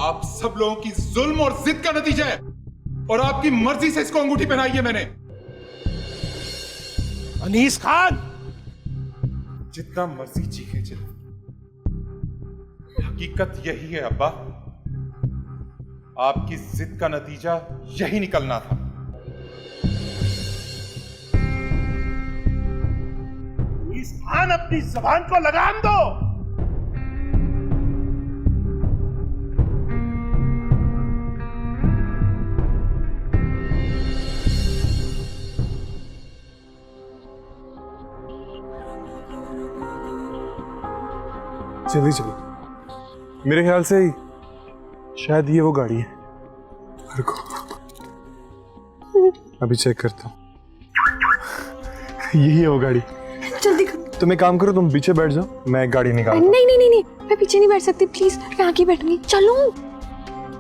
आप सब लोगों की जुल्म और जिद का नतीजा है, और आपकी मर्जी से इसको अंगूठी पहनाई है मैंने। अनीस खान, जितना मर्जी चीखे चले, हकीकत यही है अब्बा। आपकी जिद का नतीजा यही निकलना था। अनीस खान, अपनी जबान को लगाम दो। जल्दी चलो, मेरे ख्याल से शायद ये वो गाड़ी है। रुको, अभी चेक करता हूँ। यही है वो गाड़ी। जल्दी करो। तुम एक काम करो, तुम पीछे बैठ जाओ, मैं गाड़ी निकालता हूँ। नहीं नहीं नहीं नहीं, मैं पीछे नहीं बैठ सकती, प्लीज मैं आगे बैठूंगी। चलो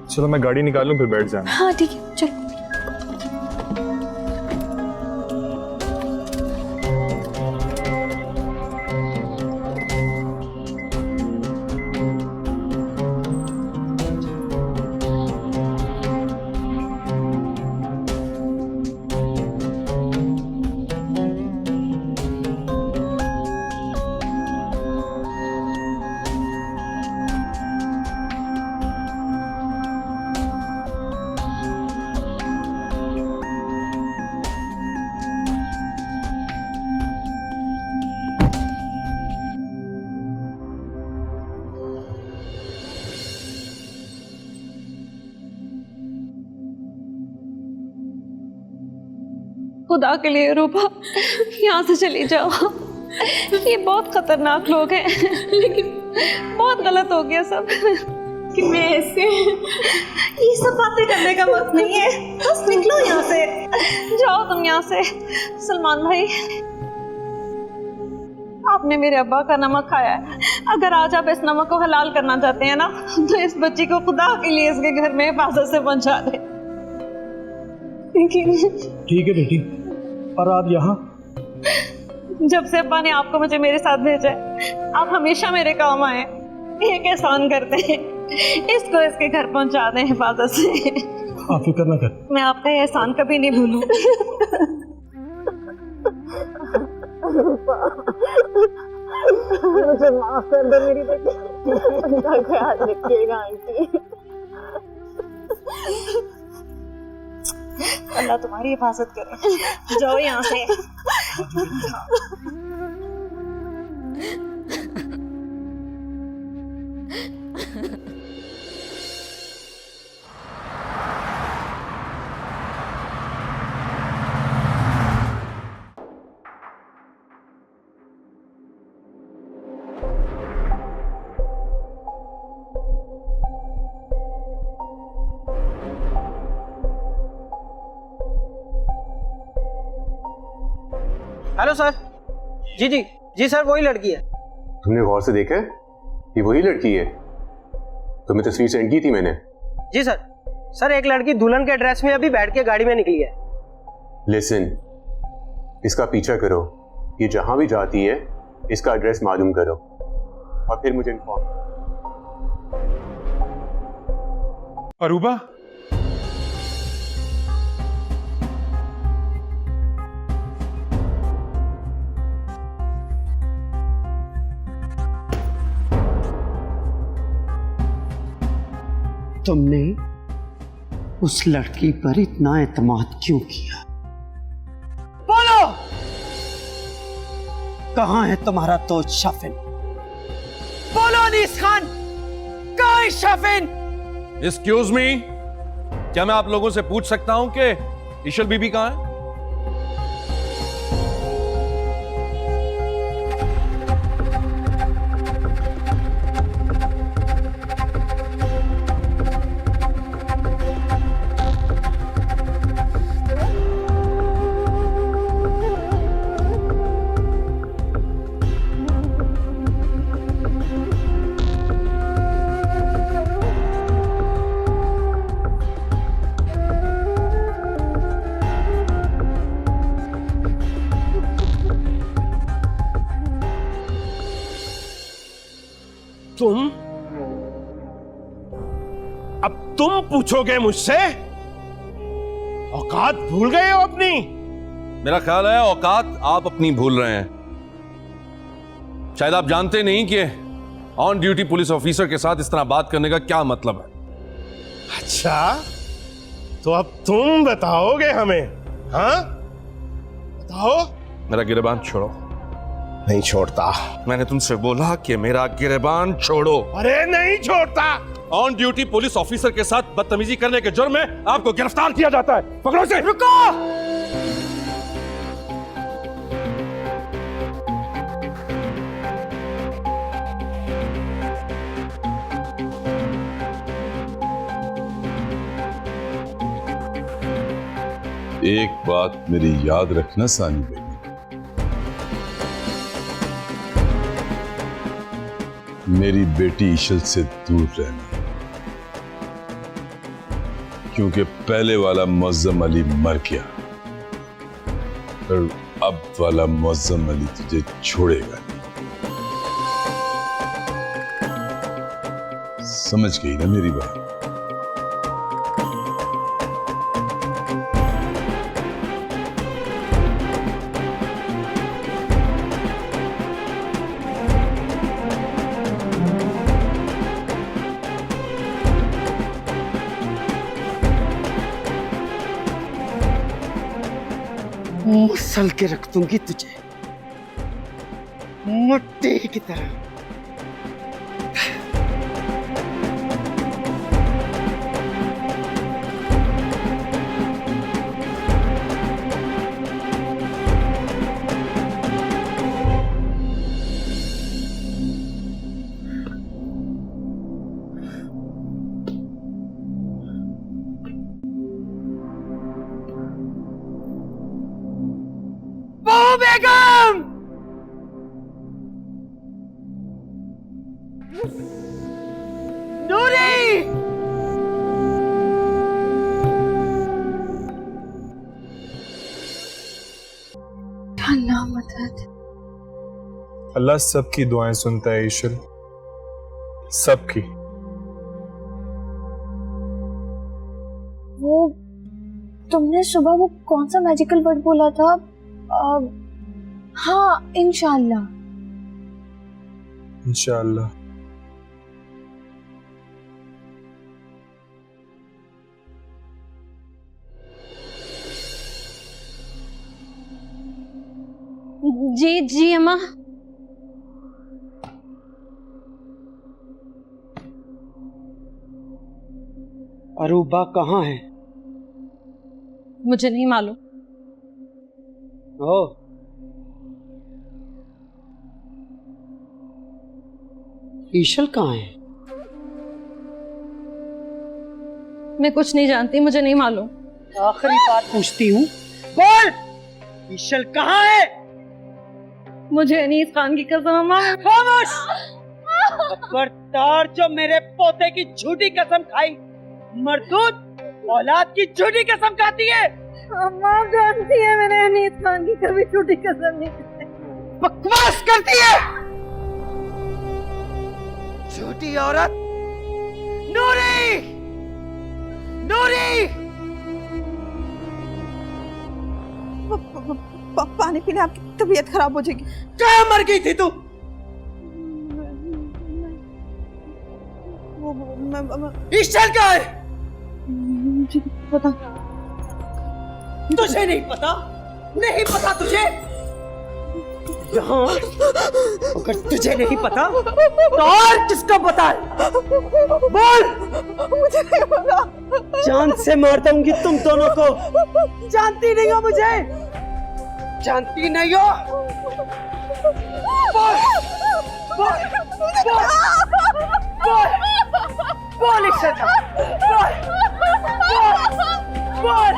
चलो मैं गाड़ी निकालूं फिर बैठ जाना। हाँ ठीक है, चलो। खुदा के लिए रूपा, यहाँ से चली जाओ। ये बहुत खतरनाक लोग हैं, लेकिन बहुत गलत हो गया सब। कि मैं ऐसे, ये सब बातें करने का वक्त नहीं है, बस निकलो यहाँ से। जाओ तुम यहाँ से। सलमान भाई, आपने मेरे अब्बा का नमक खाया है। अगर आज आप इस नमक को हलाल करना चाहते हैं ना, तो इस बच्ची को खुदा के लिए इसके घर में हिफाजत से पहुंचा दे। ठीक है बेटी, पर आप यहाँ? जब से अब्बा ने आपको मुझे मेरे साथ भेजा है, आप हमेशा मेरे काम आए। एक एहसान करते हैं, इसको इसके घर पहुंचा दें हिफाजत से। आप फिक्र न कर, मैं आपका ये एहसान कभी नहीं भूलूं। मुझे माफ कर दो मेरी बेटी, का ख्याल रखिएगा आंटी। अल्लाह तुम्हारी हिफाजत करे। जाओ यहाँ से। Hello sir. जी जी जी सर, वही लड़की है। तुमने गौर से देखा है? ये वही लड़की है, तुम्हें तस्वीर सेंड की थी मैंने। जी सर। सर, एक लड़की दुल्हन के ड्रेस में अभी बैठ के गाड़ी में निकली है। लिसन, इसका पीछा करो, ये जहां भी जाती है इसका एड्रेस मालूम करो और फिर मुझे इन्फॉर्म। अरूबा, तुमने उस लड़की पर इतना एतमाद क्यों किया? बोलो, कहां है तुम्हारा तो शाफिन? बोलो अनीस खान, कहां है शाफिन? एक्सक्यूज मी, क्या मैं आप लोगों से पूछ सकता हूं कि इशल बीबी कहां है? पूछोगे मुझसे? औकात भूल गए हो अपनी? मेरा ख्याल है औकात आप अपनी भूल रहे हैं। शायद आप जानते नहीं कि ऑन ड्यूटी पुलिस ऑफिसर के साथ इस तरह बात करने का क्या मतलब है। अच्छा, तो अब तुम बताओगे हमें? हाँ, बताओ। मेरा गिरबान छोड़ो। नहीं छोड़ता। मैंने तुमसे बोला कि मेरा गिरबान छोड़ो। अरे नहीं छोड़ता। ऑन ड्यूटी पुलिस ऑफिसर के साथ बदतमीजी करने के जुर्म में आपको गिरफ्तार किया जाता है। पकड़ो इसे। रुको। एक बात मेरी याद रखना सानी बेटी, मेरी बेटी ईशल से दूर रहना, क्योंकि पहले वाला मुअज्जम अली मर गया और अब वाला मुअज्जम अली तुझे छोड़ेगा नहीं। समझ गई ना मेरी बात? मसल के रख दूंगी तुझे मिट्टी की तरह। बेगम, नूरी, अल्लाह मदद। अल्लाह सबकी दुआएं सुनता है ईशल, सबकी। वो तुमने सुबह वो कौन सा मैजिकल वर्ड बोला था? हाँ, इंशाअल्लाह। इंशाअल्लाह। जी जी अम्मा। अरूबा कहाँ है? मुझे नहीं मालूम। ओ, ईशल कहाँ है? मैं कुछ नहीं जानती, मुझे नहीं मालूम। आखिरी बात पूछती हूँ, बोल, ईशल कहाँ है? मुझे अनीस खान की कसम अम्मा। खामोश! खबरदार जो मेरे पोते की झूठी कसम खाई, मरदूद औलाद की झूठी कसम खाती है। अम्मा जानती है मैंने अनीस खान की कभी झूठी कसम नहीं खाई। बकवास करती है झूठी औरत। नूरी, नूरी, पानी पीने आपकी तबीयत खराब हो जाएगी। कहाँ मर गई थी तू? ईशल कहाँ है? मुझे पता। तुझे नहीं पता? नहीं पता तुझे? यहाँ अगर तुझे नहीं पता तो और किसको पता है? बोल। मुझे नहीं पता। जान से मार दूंगी तुम दोनों को। जानती नहीं हो मुझे? जानती नहीं हो? बोल, बोल, बोल, बोल, बोल इश्शत, बोल, बोल, बोल,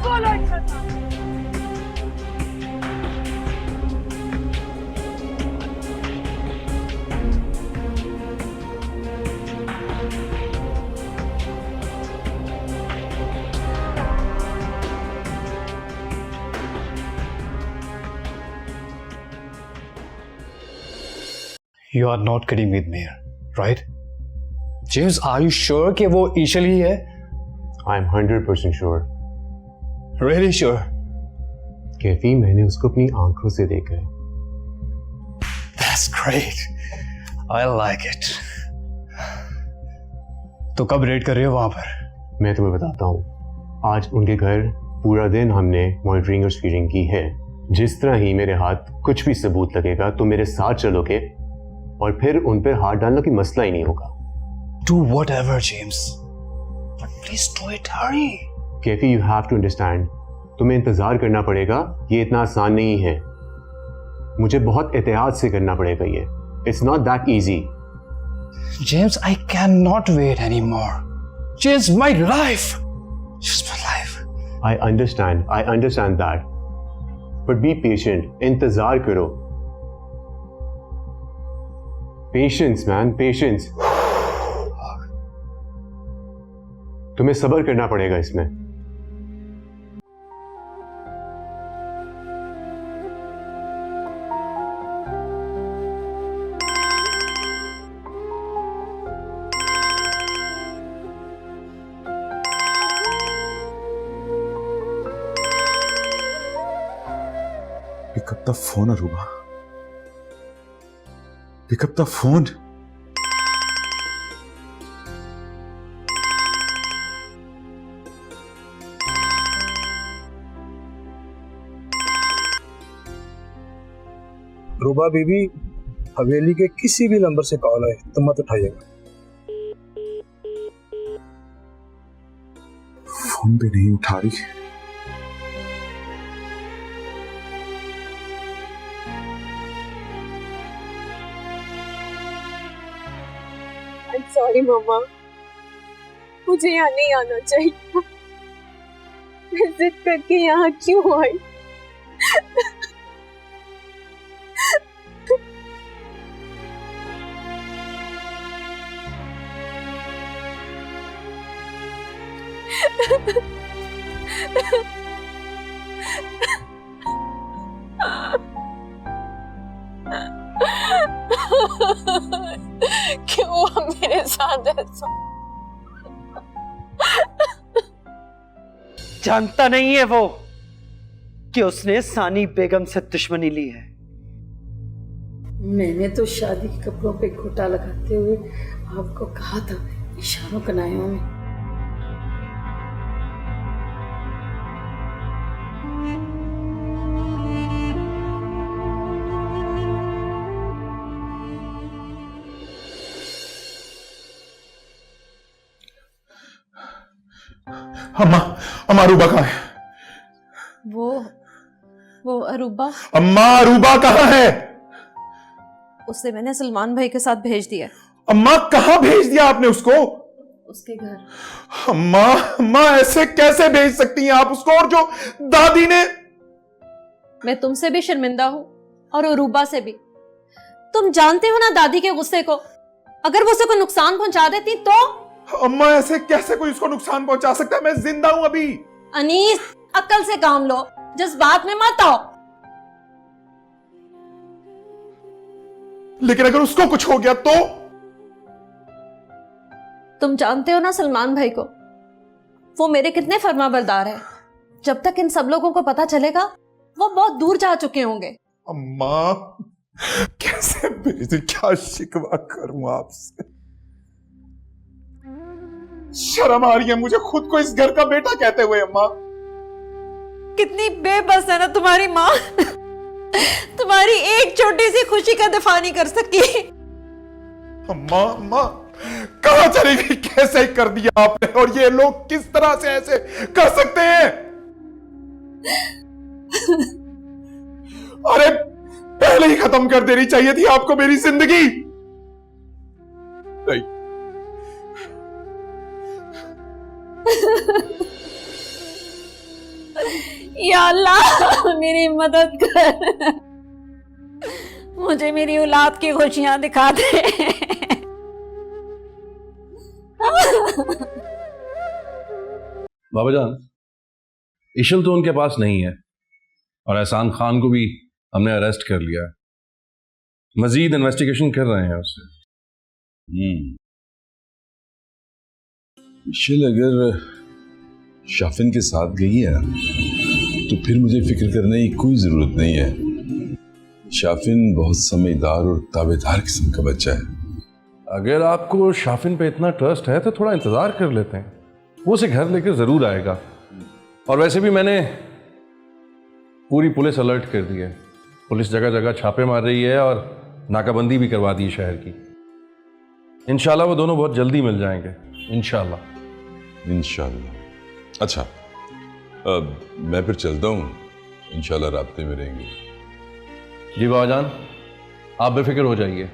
बोल इश्शत। You are not kidding with me, right? James, are you sure कि वो ईशल ही है? I am 100% sure. Really sure? Kaifi, मैंने उसको अपनी आंखों से देखा है। That's great, I like it. तो कब रेड कर रहे हो वहां पर? मैं तुम्हें बताता हूँ। आज उनके घर पूरा दिन हमने मॉनिटरिंग और स्क्रीनिंग की है। जिस तरह ही मेरे हाथ कुछ भी सबूत लगेगा तो मेरे साथ चलोगे और फिर उन पर हाथ डालना कोई मसला ही नहीं होगा। Do whatever, James. But please do it. Hurry. Kaifi, you have to understand, तुम्हें इंतजार करना पड़ेगा। ये इतना आसान नहीं है। मुझे बहुत एहतियात से करना पड़ेगा ये। It's not that easy. James, I cannot wait anymore. James, my life. Just my life. I understand that. But be patient. इंतजार करो। Patience, man, patience. तुम्हें सब्र करना पड़ेगा इसमें। Pick up the phone, Aruba. Pick up the phone. रूबा बीबी, हवेली के किसी भी नंबर से कॉल आए तो मत उठाइएगा। फोन भी नहीं उठा रही। I'm sorry मम्मा, मुझे यहाँ नहीं आना चाहिए। मैं जिद करके यहाँ क्यों आई? क्यों हुआ मेरे साथ ऐसा? जानता नहीं है वो कि उसने सानी बेगम से दुश्मनी ली है। मैंने तो शादी के कपड़ों पे घोटा लगाते हुए आपको कहा था, इशारों कनायों में। अम्मा, अम्मा अरूबा कहाँ है? वो अरूबा, अम्मा अरूबा कहाँ है? उसे मैंने सलमान भाई के साथ भेज दिया। अम्मा कहाँ भेज दिया आपने उसको? उसके घर। अम्मा, अम्मा ऐसे कैसे भेज सकती हैं आप उसको? और जो दादी ने। मैं तुमसे भी शर्मिंदा हूं और अरूबा से भी। तुम जानते हो ना दादी के गुस्से को। अगर वो उसे कोई नुकसान पहुंचा देती तो? अम्मा ऐसे कैसे कोई उसको नुकसान पहुंचा सकता है? मैं जिंदा हूं अभी। अनीस, अक्ल से काम लो, जज्बात में मत आओ। लेकिन अगर उसको कुछ हो गया तो? तुम जानते हो ना सलमान भाई को, वो मेरे कितने फर्माबरदार है। जब तक इन सब लोगों को पता चलेगा वो बहुत दूर जा चुके होंगे। अम्मा कैसे भेज, क्या शिकवा करूं आपसे? शर्म आ रही है मुझे खुद को इस घर का बेटा कहते हुए। अम्मा कितनी बेबस है ना तुम्हारी माँ। तुम्हारी एक छोटी सी खुशी का दिफा नहीं कर सकी। अम्मा, अम्मा कहां चली गई? कैसे कर दिया आपने? और ये लोग किस तरह से ऐसे कर सकते हैं? अरे पहले ही खत्म कर देनी चाहिए थी आपको मेरी जिंदगी। नहीं। या अल्लाह मेरी मदद कर, मुझे मेरी औलाद की खुशियां दिखा दे। बाबा जान, इशल तो उनके पास नहीं है और एहसान खान को भी हमने अरेस्ट कर लिया है। मजीद इन्वेस्टिगेशन कर रहे हैं उससे। इशिल अगर शाफिन के साथ गई है ना, तो फिर मुझे फिक्र करने की कोई जरूरत नहीं है। शाफिन बहुत समझदार और ताबेदार किस्म का बच्चा है। अगर आपको शाफिन पे इतना ट्रस्ट है तो थोड़ा इंतजार कर लेते हैं, वो उसे घर लेकर जरूर आएगा। और वैसे भी मैंने पूरी पुलिस अलर्ट कर दी है, पुलिस जगह जगह छापे मार रही है और नाकाबंदी भी करवा दी है शहर की। इंशाल्लाह वो दोनों बहुत जल्दी मिल जाएंगे, इंशाल्लाह। इंशाल्लाह। अच्छा, अब मैं फिर चलता हूँ, इंशाल्लाह राब्ते में रहेंगे। जी बाबाजान, आप बेफिक्र हो जाइए,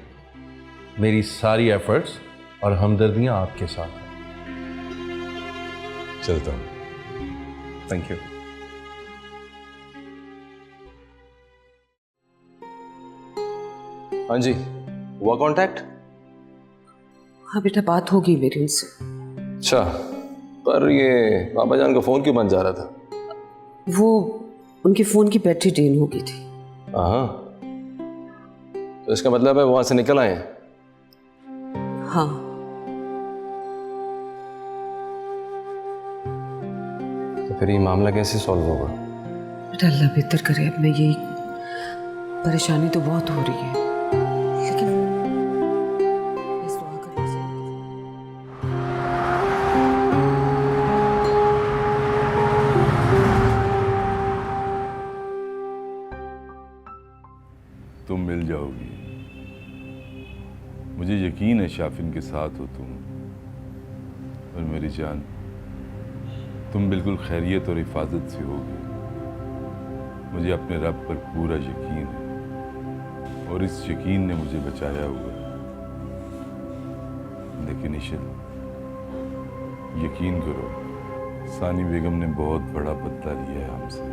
मेरी सारी एफर्ट्स और हमदर्दियां आपके साथ हैं। चलता हूँ। Thank you. हाँ जी, हुआ कांटेक्ट? हाँ बेटा, बात होगी मेरी उनसे। अच्छा, पर ये बाबा जान का फोन क्यों बंद जा रहा था? वो उनके फोन की बैटरी ड्रेन हो गई थी। हाँ, तो इसका मतलब है वहां से निकल आए हैं? हाँ। तो फिर ये मामला कैसे सॉल्व होगा? बेटा अल्लाह बेहतर करे। अब मैं यही परेशानी तो बहुत हो रही है, लेकिन बस दुआ करनी चाहिए। तुम मिल जाओगी, मुझे यकीन है शाफिन के साथ हो तुम। और मेरी जान, तुम बिल्कुल खैरियत और हिफाजत से होगी। मुझे अपने रब पर पूरा यकीन है और इस यकीन ने मुझे बचाया हुआ है। लेकिन इशिल, यकीन करो, सानी बेगम ने बहुत बड़ा बदला लिया है हमसे।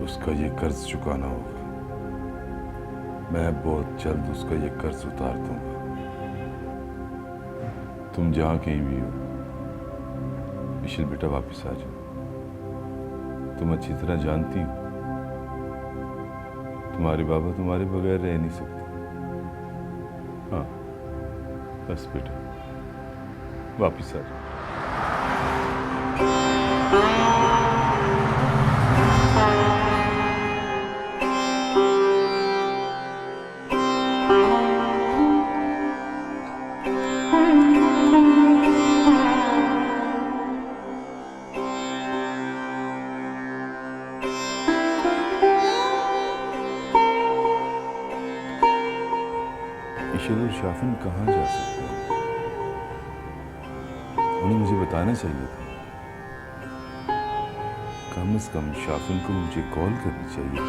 उसका ये कर्ज चुकाना होगा। मैं बहुत जल्द उसका ये कर्ज उतार दूंगा। तुम जहां कहीं भी हो, इशिल बेटा वापस आ जाओ। तुम अच्छी तरह जानती हो, तुम्हारे बाबा तुम्हारे बगैर रह नहीं सकते। हाँ, बस बेटा वापस आ जाओ। इशिल और शाफिन कहाँ जा सकते हैं? उन्हें मुझे बताना चाहिए था। कम से कम शाफिन को मुझे कॉल करनी चाहिए।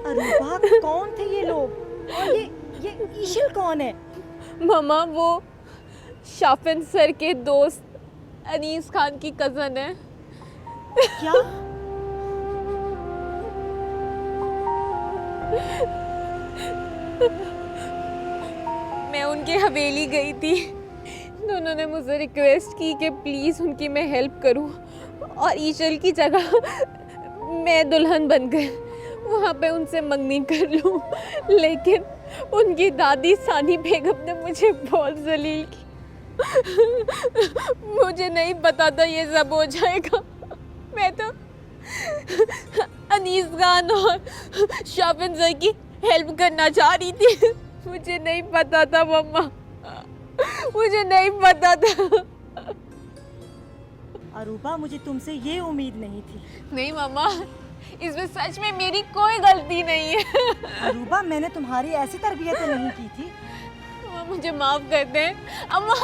अरूबा, कौन थे ये लोग? और ये इशिल कौन है? मामा, वो शाफिन सर के दोस्त अनीस खान की कजन है। क्या? मैं उनके हवेली गई थी तो उन्होंने मुझे रिक्वेस्ट की कि प्लीज़ उनकी मैं हेल्प करूं और ईशल की जगह मैं दुल्हन बनकर वहाँ पे उनसे मंगनी कर लूं। लेकिन उनकी दादी सानी बेगम ने मुझे बहुत जलील की। मुझे नहीं पता था ये सब हो जाएगा। मैं तो अनीस खान और शाफिन सर की हेल्प करना चाह रही थी। मुझे नहीं पता था मम्मा, मुझे नहीं पता था। अरूबा, मुझे तुमसे ये उम्मीद नहीं थी। नहीं मम्मा, इसमें सच में मेरी कोई गलती नहीं है। अरूबा, मैंने तुम्हारी ऐसी तरबियत नहीं की थी। मुझे माफ कर दें अम्मा।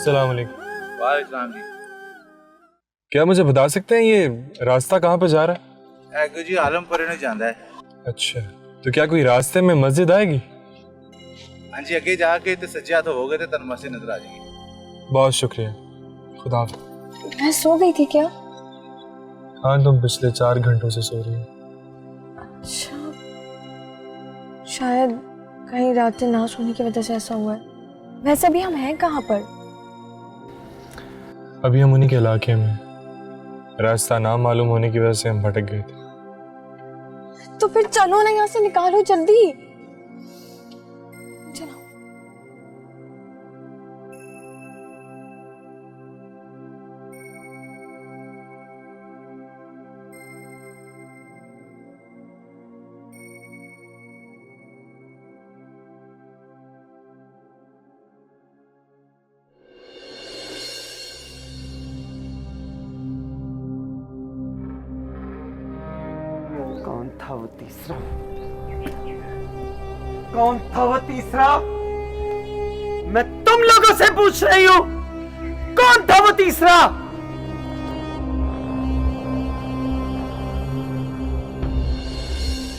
अस्सलाम वालेकुम। वालेकुम जी। क्या मुझे बता सकते हैं ये रास्ता कहाँ पे जा रहा है? जी आलमपुर ने जाना है। अच्छा, तो क्या कोई रास्ते में मस्जिद आएगी? हाँ जी, अगे जाके तो सज्जा तो हो गए तो तन मस्जिद नजर आ जाएगी। बहुत शुक्रिया, खुदा हाफ़िज़। मैं सो गई थी क्या? हाँ, तुम पिछले 4 घंटों से सो रही हो। अच्छा, शायद कहीं रातें ना सोने की वजह से ऐसा हुआ है। वैसे भी हम हैं कहाँ पर? अभी हम उन्हीं के इलाके में, रास्ता ना मालूम होने की वजह से हम भटक गए थे। तो फिर चलो ना, यहाँ से निकालो जल्दी। चलो। कौन था वो तीसरा? कौन था वो तीसरा? मैं तुम लोगों से पूछ रही हूं, कौन था वो तीसरा?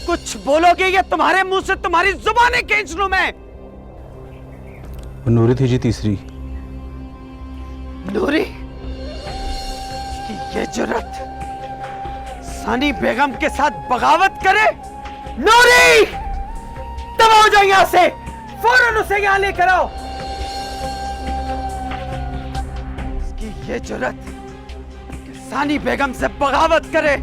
कुछ बोलोगे या तुम्हारे मुंह से तुम्हारी जुबानें खींच लूं मैं? नूरी थी जी तीसरी। नूरी की ये जुर्रत सानी बेगम के साथ बगावत करे? नूरी, तबाह हो जाओ यहां से, फौरन उसे यहां लेकर आओ। इसकी ये जुर्रत कि सानी बेगम से बगावत करे।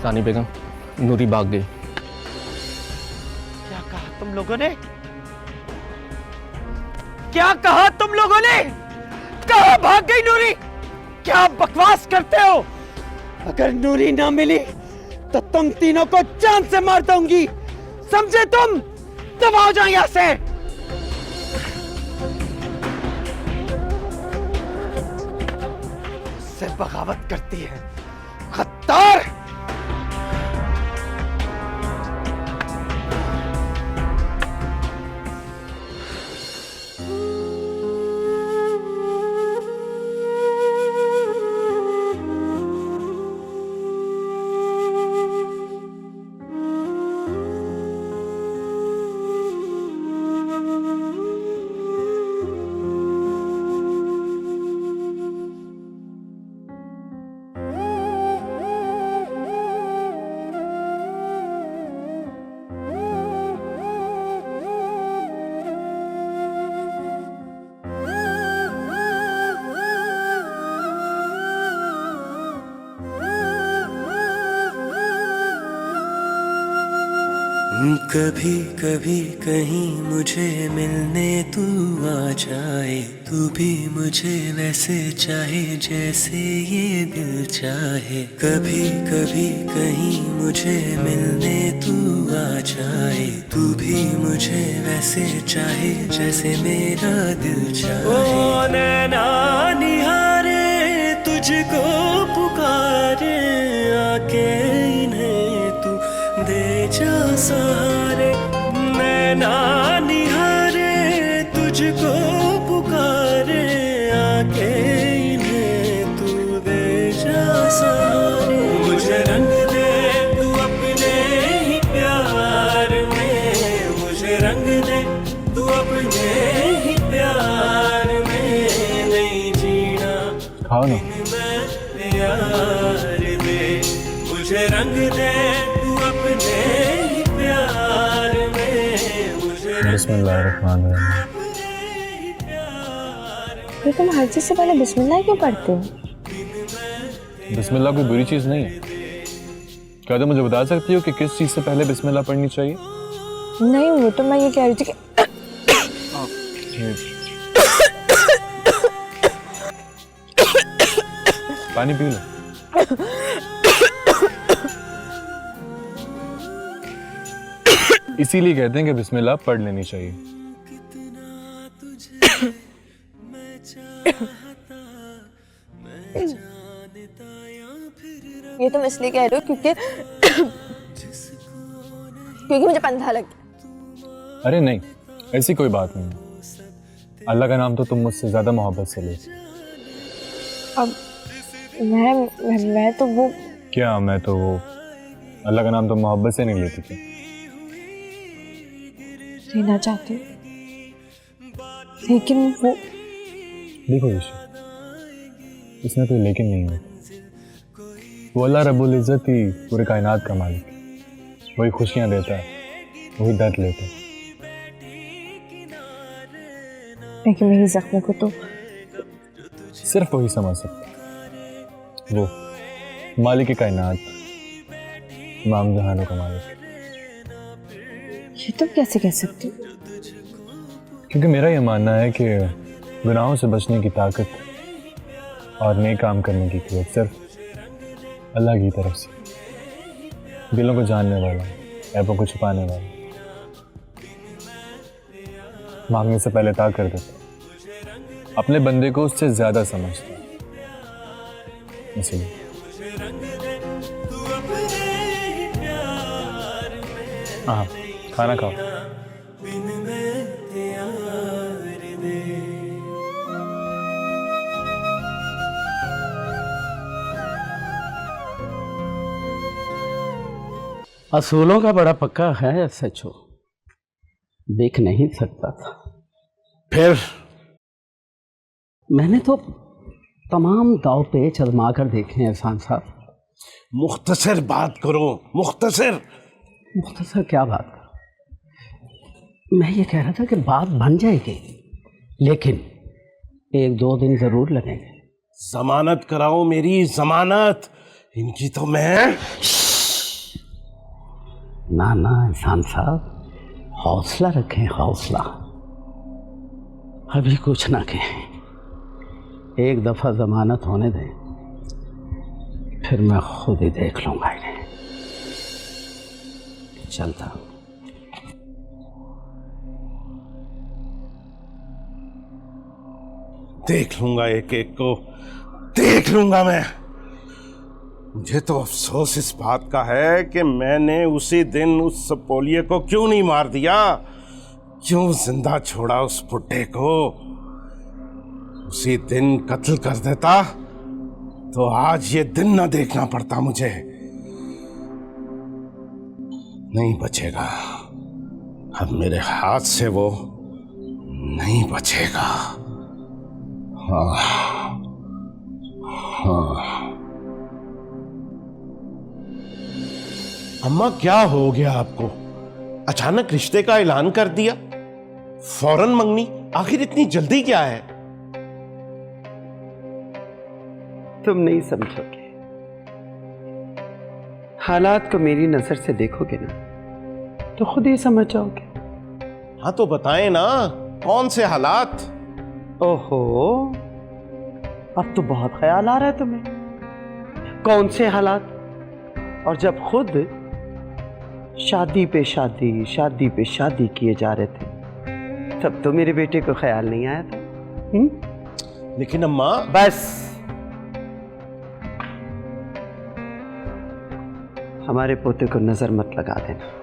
सानी बेगम, नूरी भाग गई। क्या कहा तुम लोगों ने? क्या कहा तुम लोगों ने? कहां भाग गई नूरी? क्या बकवास करते हो? अगर नूरी ना मिली तो तुम तीनों को जान से मार दूंगी, समझे तुम? दबाओ जाओ यहां से। उससे बगावत करती है, खत्तार। कभी कभी कहीं मुझे मिलने तू आ जाए, तू भी मुझे वैसे चाहे जैसे ये दिल चाहे। कभी कभी कहीं मुझे मिलने तू आ जाए, तू भी मुझे वैसे चाहे जैसे मेरा दिल चाहे। ओ नैना निहारे तुझको पुकारे, आके इन्हें तू दे जा सहारे। नैना निहारे तुझको पुकारे, आके इन्हें तू दे जा सहारे। मुझे रंग दे तू अपने ही प्यार में, मुझे रंग दे तू अपने ही प्यार में। नहीं जीना बिन मैं प्यार दे, मुझे रंग दे तू अपने ही प्यार में। मुझे बिस्मिल्लाहिर्रहमानिर्रहीम। ये तुम हर चीज से पहले बिस्मिल्लाह क्यों पढ़ते हो? बिस्मिल्लाह कोई बुरी चीज़ नहीं है। क्या तुम मुझे बता सकती हो कि किस चीज़ से पहले बिस्मिल्लाह पढ़नी चाहिए? नहीं, वो तो मैं ये कह रही थी कि पानी पी लो। इसीलिए कहते हैं कि बिस्मिल्लाह पढ़ लेनी चाहिए। ये तुम इसलिए कह रहे हो क्योंकि क्योंकि मुझे पंधा लग गया। अरे नहीं, ऐसी कोई बात नहीं है। अल्लाह का नाम तो तुम मुझसे ज्यादा मोहब्बत से लेती। अब मैं तो वो क्या मैं तो वो अल्लाह का नाम तो मोहब्बत से नहीं लेती थी। लेना चाहती हूँ लेकिन वो देखो ईशा, इसमें कोई लेकिन नहीं है। वो अल्लाह रब्बुल इज़्ज़त ही पूरे कायनात का मालिक है। वही खुशियाँ देता है, वही दर्द लेता है। लेकिन मेरी जख्मों को तो सिर्फ वही समझ सकता है। वो मालिक कायनात, इमाम जहानों का मालिक। ये तुम कैसे कह सकती हो? क्योंकि मेरा ये मानना है कि गुनाहों से बचने की ताकत और नेक काम करने की कुव्वत सिर्फ अल्लाह की तरफ से। दिलों को जानने वाला, ऐबों को छुपाने वाला, मांगने से पहले ता कर देता, अपने बंदे को उससे ज्यादा समझता है। इसलिए हाँ, खाना खाओ। असूलों का बड़ा पक्का है सचो, देख नहीं सकता था। फिर मैंने तो तमाम दाव पेच आजमा कर देखे हैं एहसान साहब। मुख्तसर बात करो, मुख्तसर। मुख्तसर क्या बात करो? मैं ये कह रहा था कि बात बन जाएगी, लेकिन 1-2 दिन जरूर लगेंगे। जमानत कराओ मेरी, जमानत। इनकी तो मैं ना ना एहसान साहब, हौसला रखें, हौसला। अभी कुछ ना कहें, एक दफा जमानत होने दें, फिर मैं खुद ही देख लूंगा इन्हें। चलता हूं। देख लूंगा, एक एक को देख लूंगा मैं। मुझे तो अफसोस इस बात का है कि मैंने उसी दिन उस सपोलिये को क्यों नहीं मार दिया, क्यों जिंदा छोड़ा उस बुड्ढे को। उसी दिन कत्ल कर देता तो आज ये दिन ना देखना पड़ता मुझे। नहीं बचेगा, अब मेरे हाथ से वो नहीं बचेगा। हाँ हाँ। अम्मा, क्या हो गया आपको? अचानक रिश्ते का ऐलान कर दिया, फौरन मंगनी। आखिर इतनी जल्दी क्या है? तुम नहीं समझोगे, हालात को मेरी नजर से देखोगे ना तो खुद ही समझ जाओगे। हाँ तो बताएं ना, कौन से हालात? ओहो, अब तो बहुत ख्याल आ रहा है तुम्हें। कौन से हालात? और जब खुद शादी पे शादी, शादी पे शादी किए जा रहे थे, तब तो मेरे बेटे को ख्याल नहीं आया था। लेकिन अम्मा, बस हमारे पोते को नजर मत लगा देना।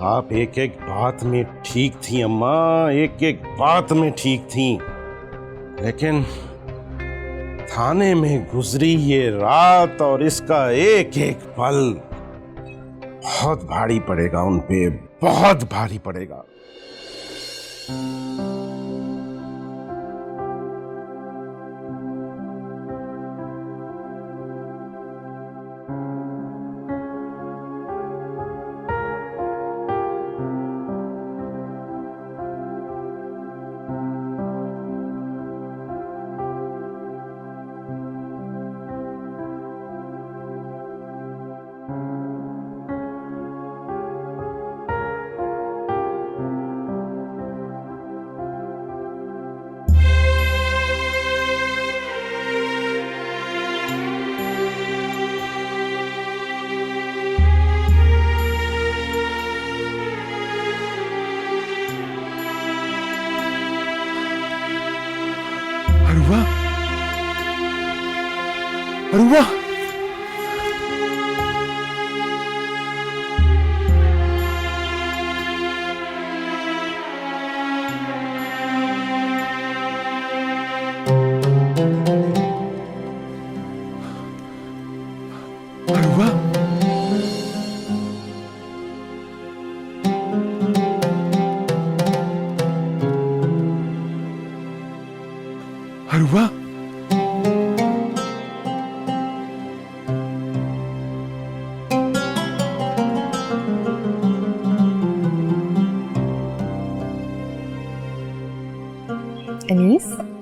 आप एक एक बात में ठीक थी अम्मा, एक एक बात में ठीक थी, लेकिन थाने में गुजरी ये रात और इसका एक एक पल बहुत भारी पड़ेगा उन पे, बहुत भारी पड़ेगा।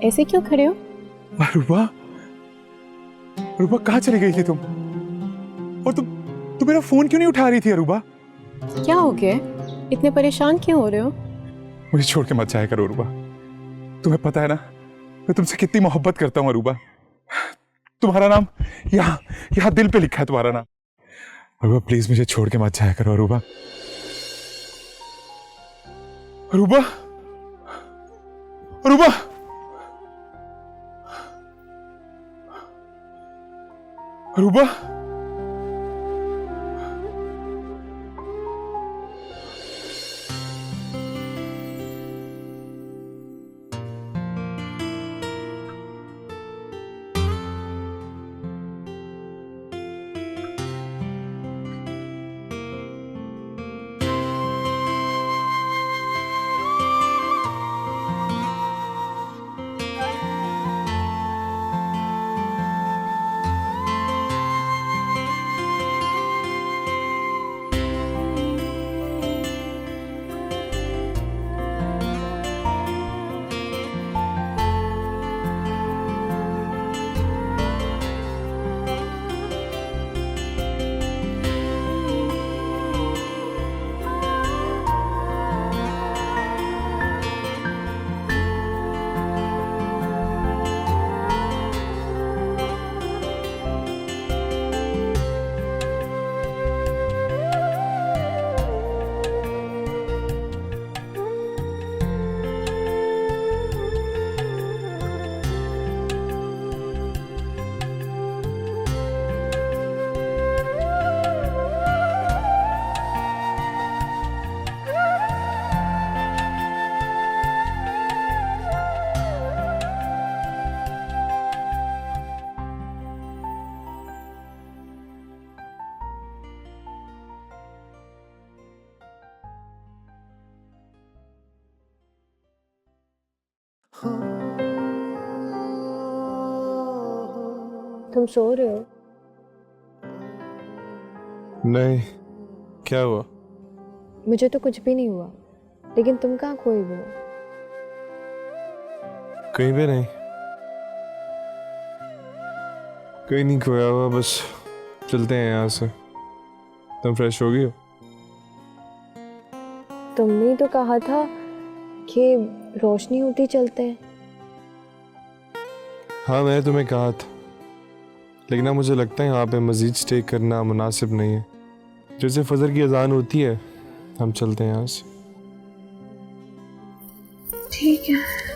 ऐसे क्यों खड़े हो? अरूबा, अरूबा कहाँ चली गई थी तुम? और तुम मेरा फोन क्यों नहीं उठा रही थी अरूबा? क्या हो गया? इतने परेशान क्यों हो रहे हो? मुझे छोड़ के मत जाया करो अरूबा। तुम्हें पता है ना मैं तुमसे कितनी मोहब्बत करता हूँ अरूबा। तुम्हारा नाम यहाँ दिल पे लिखा है तुम्हारा नाम। अरूबा प्लीज मुझे छोड़ के मत जाया करो अरूबा। अरूबा, अरूबा, अरूबा, तुम सो रहे हो? नहीं, क्या हुआ? मुझे तो कुछ भी नहीं हुआ, लेकिन तुम कहाँ खोए हुए हो? कहीं भी नहीं, कहीं नहीं खोया हुआ, बस चलते हैं यहाँ से। तुम फ्रेश हो गई हो? तुमने ही तो कहा था कि रोशनी होती चलते हैं। हाँ मैंने तुम्हें कहा था, लेकिन अब मुझे लगता है यहाँ पे मज़ीद स्टे करना मुनासिब नहीं है। जैसे फजर की अजान होती है हम चलते हैं यहाँ से। ठीक है।